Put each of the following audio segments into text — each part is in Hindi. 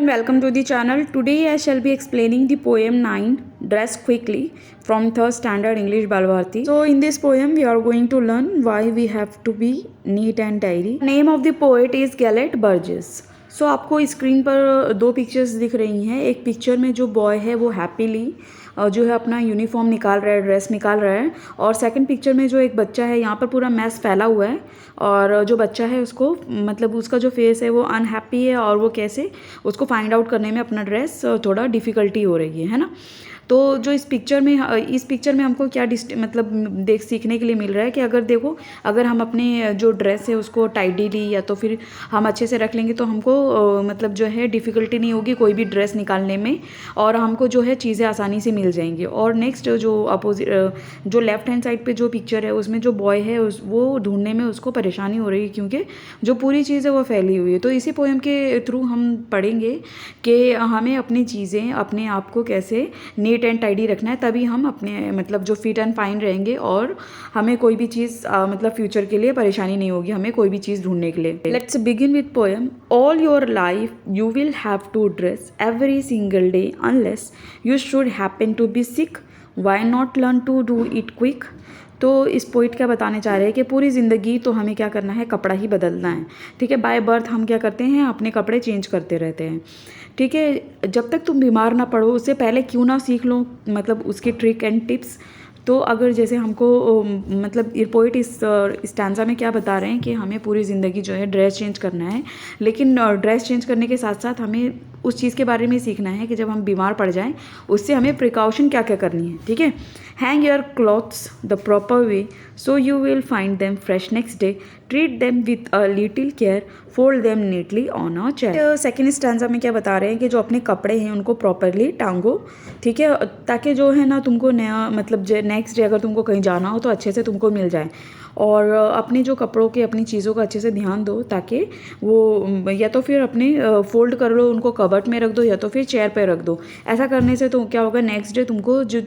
welcome to the channel. Today I shall be explaining the poem 9 Dress Quickly from 3rd standard English Balbharti. So in this poem we are going to learn why we have to be neat and tidy. Name of the poet is Gelett Burgess. सो आपको स्क्रीन पर दो पिक्चर्स दिख रही हैं. एक पिक्चर में जो बॉय है वो हैप्पीली जो है अपना यूनिफॉर्म निकाल रहा है, ड्रेस निकाल रहा है. और सेकंड पिक्चर में जो एक बच्चा है, यहाँ पर पूरा मैस फैला हुआ है और जो बच्चा है उसको मतलब उसका जो फेस है वो अनहैप्पी है और वो कैसे उसको फाइंड आउट करने में अपना ड्रेस थोड़ा डिफ़िकल्टी हो रही है ना. तो जो इस पिक्चर में हमको क्या मतलब सीखने के लिए मिल रहा है कि अगर देखो, अगर हम अपने जो ड्रेस है उसको टाइडीली या तो फिर हम अच्छे से रख लेंगे तो हमको मतलब जो है डिफ़िकल्टी नहीं होगी कोई भी ड्रेस निकालने में और हमको जो है चीज़ें आसानी से मिल जाएंगी. और नेक्स्ट जो अपोजिट जो लेफ्ट हैंड साइड पे जो पिक्चर है उसमें जो बॉय है वो ढूंढने में उसको परेशानी हो रही है क्योंकि जो पूरी चीज़ है वो फैली हुई है. तो इसी पोएम के थ्रू हम पढ़ेंगे कि हमें अपनी चीज़ें अपने आप को कैसे नीट एंड टाइडी रखना है, तभी हम अपने मतलब जो फिट एंड फाइन रहेंगे और हमें कोई भी चीज़ मतलब फ्यूचर के लिए परेशानी नहीं होगी हमें कोई भी चीज़ ढूंढने के लिए. Let's begin with poem. All your life you will have to dress every single day unless you should happen to be sick. Why not learn to do it quick. तो इस पोइट क्या बताने चाह रहे हैं कि पूरी ज़िंदगी तो हमें क्या करना है, कपड़ा ही बदलना है. ठीक है, बाय बर्थ हम क्या करते हैं, अपने कपड़े चेंज करते रहते हैं. ठीक है, जब तक तुम बीमार ना पड़ो उससे पहले क्यों ना सीख लो मतलब उसकी ट्रिक एंड टिप्स. तो अगर जैसे हमको मतलब ये पोइट इस स्टैंजा में क्या बता रहे हैं कि हमें पूरी ज़िंदगी जो है ड्रेस चेंज करना है, लेकिन ड्रेस चेंज करने के साथ साथ हमें उस चीज़ के बारे में सीखना है कि जब हम बीमार पड़ जाएं उससे हमें प्रिकॉशन क्या क्या करनी है. ठीक है, hang your clothes the proper way so you will find them fresh next day. Treat them with a little care. Fold them neatly on a chair. Second stanza में क्या बता रहे हैं कि जो अपने कपड़े हैं उनको प्रॉपरली टांगो. ठीक है, ताकि जो है ना तुमको नया मतलब नेक्स्ट डे अगर तुमको कहीं जाना हो तो अच्छे से तुमको मिल जाए. और अपने जो कपड़ों के अपनी चीज़ों का अच्छे से ध्यान दो ताकि वो या तो फिर अपने फोल्ड कर लो, उनको कबर्ट में रख दो या तो फिर चेयर पे रख दो. ऐसा करने से तो क्या होगा, नेक्स्ट डे तुमको जो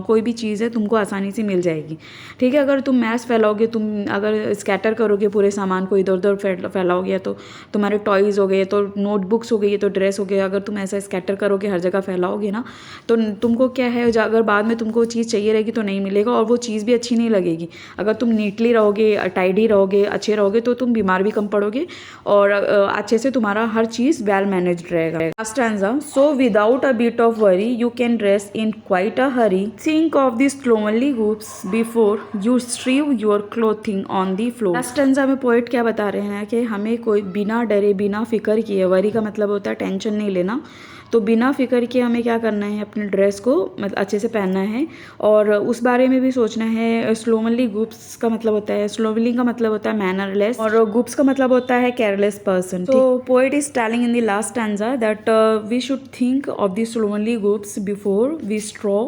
कोई भी चीज़ है तुमको आसानी से मिल जाएगी. ठीक है, अगर तुम मैस फैलाओगे, तुम अगर स्कैटर करोगे पूरे सामान को इधर उधर फैलाओगे, तो तुम्हारे टॉयज़ हो गए, तो नोटबुक्स हो गई, तो ड्रेस हो गया, अगर तुम ऐसा स्कैटर करोगे हर जगह फैलाओगे ना तो तुमको क्या है, अगर बाद में तुमको चीज़ चाहिए रहेगी तो नहीं मिलेगा और वो चीज़ भी अच्छी नहीं लगेगी. अगर तुम नीटली रहोगे, टाइडी रहोगे, अच्छे रहोगे तो तुम बीमार भी कम पड़ोगे और अच्छे से तुम्हारा हर चीज़ वेल मैनेज्ड रहेगा. Last stanza. So without a bit of worry you can dress in quite a hurry. Think of the slovenly goops before you strew your clothing on the floor. Last stanza में पोएट क्या बता रहे हैं कि हमें कोई बिना डरे बिना फिक्र किए, वरी का मतलब होता है टेंशन नहीं लेना, तो बिना फिक्र के हमें क्या करना है, अपने ड्रेस को मतलब अच्छे से पहनना है और उस बारे में भी सोचना है. स्लोवनली गुप्स का मतलब होता है, स्लोवनली का मतलब होता है मैनरलेस और गुप्स का मतलब होता है केयरलेस पर्सन. तो poet is telling in the last stanza that we should think of the slovenly goops before we strew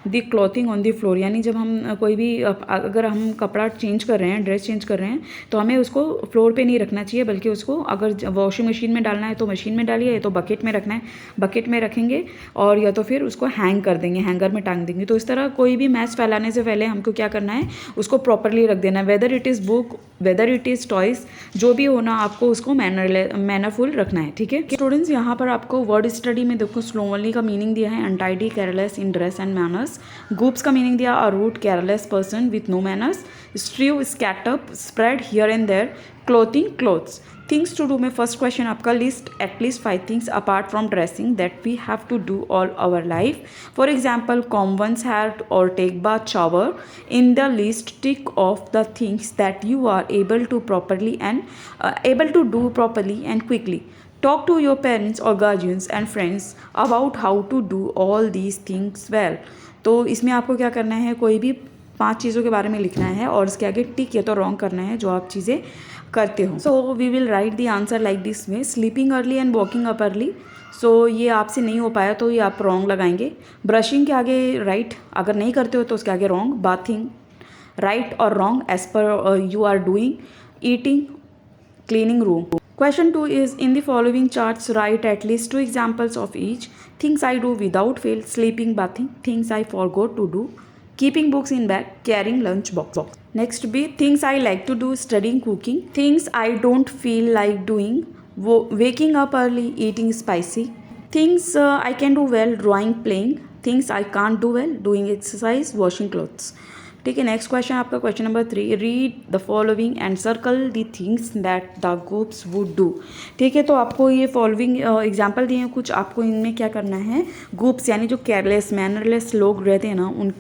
the clothing on the floor. यानी जब हम कोई भी अगर हम कपड़ा चेंज कर रहे हैं, ड्रेस चेंज कर रहे हैं, तो हमें उसको फ्लोर पे नहीं रखना चाहिए बल्कि उसको अगर वॉशिंग मशीन में डालना है तो मशीन में डालिए, या तो बकेट में रखना है बकेट में रखेंगे और या तो फिर उसको हैंग कर देंगे, हैंगर में टांग देंगे. तो इस तरह कोई भी मैस फैलाने से पहले हमको क्या करना है, उसको प्रॉपरली रख देना है. Whether it is book, whether it is toys, जो भी होना आपको उसको मैनरफुल रखना है. ठीक है स्टूडेंट्स, यहाँ पर आपको वर्ड स्टडी में देखो स्लोवनली का मीनिंग दिया है untidy, careless in dress and manners. Goops का मीनिंग दिया a rude careless person with no manners. Strew scatter spread here and there. Clothing clothes. Things to do में फर्स्ट क्वेश्चन आपका list at least 5 things apart from dressing that we have to do all our life. For example, comb once hair और take bath shower. In the list tick off the things that you are able to do properly and quickly. Talk to your parents or guardians and friends about how to do all these things well. तो इसमें आपको क्या करना है, कोई भी 5 चीज़ों के बारे में लिखना है और उसके आगे टिक या तो रॉन्ग करना है जो आप चीज़ें करते हो. So we will write the answer like this way. Sleeping early and walking up early. So ये आपसे नहीं हो पाया तो ये आप रॉन्ग लगाएंगे. ब्रशिंग के आगे राइट, अगर नहीं करते हो तो उसके आगे रॉन्ग. बाथिंग राइट और wrong as per you are doing. Eating, cleaning room. Question 2 is in the following charts write at least 2 examples of each. Things I do without fail: sleeping, bathing. Things I forgot to do: keeping books in bag, carrying lunch box. Next B, things I like to do: studying, cooking. Things I don't feel like doing: waking up early, eating spicy. Things I can do well, drawing, playing. Things I can't do well, doing exercise, washing clothes. ठीक है, नेक्स्ट क्वेश्चन आपका question number 3. Read the following and circle the things that the groups would do. ठीक है, तो आपको ये फॉलोइंग एग्जाम्पल दिए हैं कुछ. आपको इनमें क्या करना है, ग्रुप्स यानी जो केयरलेस मैनरलेस लोग रहते हैं ना, उन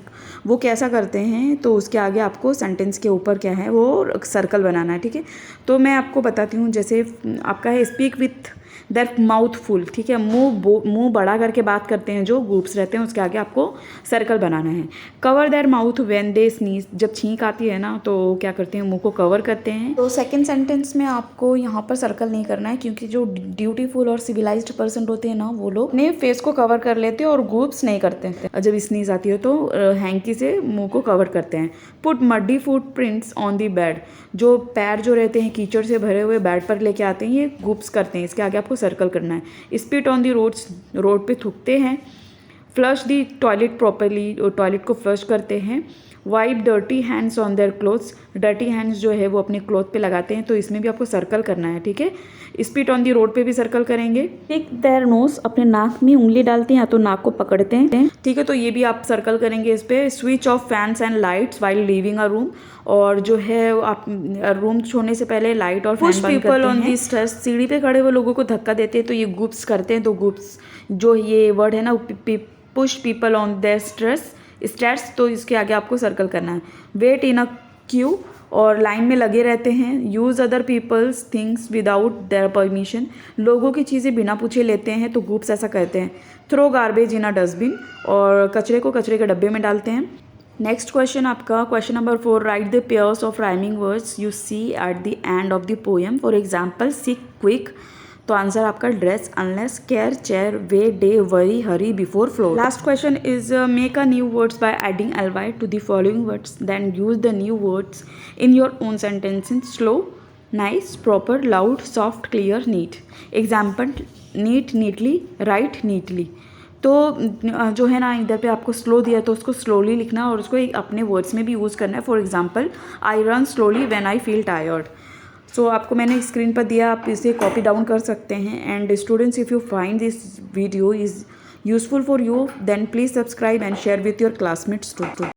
वो कैसा करते हैं, तो उसके आगे आपको सेंटेंस के ऊपर क्या है वो सर्कल बनाना है. ठीक है, तो मैं आपको बताती हूँ. जैसे आपका है speak with their mouth full. ठीक है, मुंह बड़ा करके बात करते हैं जो ग्रुप्स रहते हैं, उसके आगे आपको सर्कल बनाना है. Cover their mouth when they sneeze. जब छींक आती है ना तो क्या करते हैं, मुंह को कवर करते हैं. तो सेकंड सेंटेंस में आपको यहाँ पर सर्कल नहीं करना है, क्योंकि जो ड्यूटीफुल और सिविलाइज्ड पर्सन होते हैं ना, वो लोग अपने फेस को कवर कर लेते हैं और ग्रुप्स नहीं करते हैं. जब स्नीज आती है तो हैंकी से मुंह को कवर करते हैं. Put muddy foot prints on the bed. जो पैर जो रहते हैं कीचड़ से भरे हुए बेड पर लेके आते हैं, ये ग्रुप्स करते हैं. इसके आगे आपको सर्कल करना है. Spit on the roads. Road पे थूकते हैं. Flush the toilet properly. Toilet को फ्लश करते हैं. Wipe dirty hands on their clothes. Dirty hands जो है वो अपने क्लोथ पे लगाते हैं, तो इसमें भी आपको सर्कल करना है. ठीक है, स्पिट ऑन दी रोड पे भी सर्कल करेंगे. Take their nose. अपने नाक में उंगली डालते हैं या तो नाक को पकड़ते हैं. ठीक है, तो ये भी आप सर्कल करेंगे इस पे. Switch off fans and lights while leaving a room. और जो है आप रूम छोड़ने से पहले लाइट और फैन बंद करते हैं. On the stairs. सीढ़ी पे खड़े हुए लोगों को धक्का देते हैं, तो ये ग्रुप्स करते हैं. तो ग्रुप्स जो ये वर्ड है ना, push people on their stairs, तो इसके आगे आपको सर्कल करना है. Wait in a queue. और लाइन में लगे रहते हैं. Use other people's things without their permission. लोगों की चीज़ें बिना पूछे लेते हैं, तो ग्रुप्स ऐसा कहते हैं. Throw garbage in a dustbin. और कचरे को कचरे के डब्बे में डालते हैं. नेक्स्ट क्वेश्चन आपका question number 4. Write the pairs of rhyming words you see at the end of the poem. For example, sick, quick. तो आंसर आपका dress, unless, care, chair, way, day, worry, hurry, before, floor. Last question is make a new words by adding ly to the following words. Then use the new words in your own sentences. Slow, nice, proper, loud, soft, clear, neat. Example, neat, neatly, right, neatly. तो जो है ना, इधर पे आपको स्लो दिया तो उसको स्लोली लिखना और उसको एक अपने वर्ड्स में भी यूज़ करना है. For example, I run slowly when I feel tired. So आपको मैंने स्क्रीन पर दिया, आप इसे कॉपी डाउन कर सकते हैं. And students, if you find this video is useful for you, then please subscribe and share with your classmates to.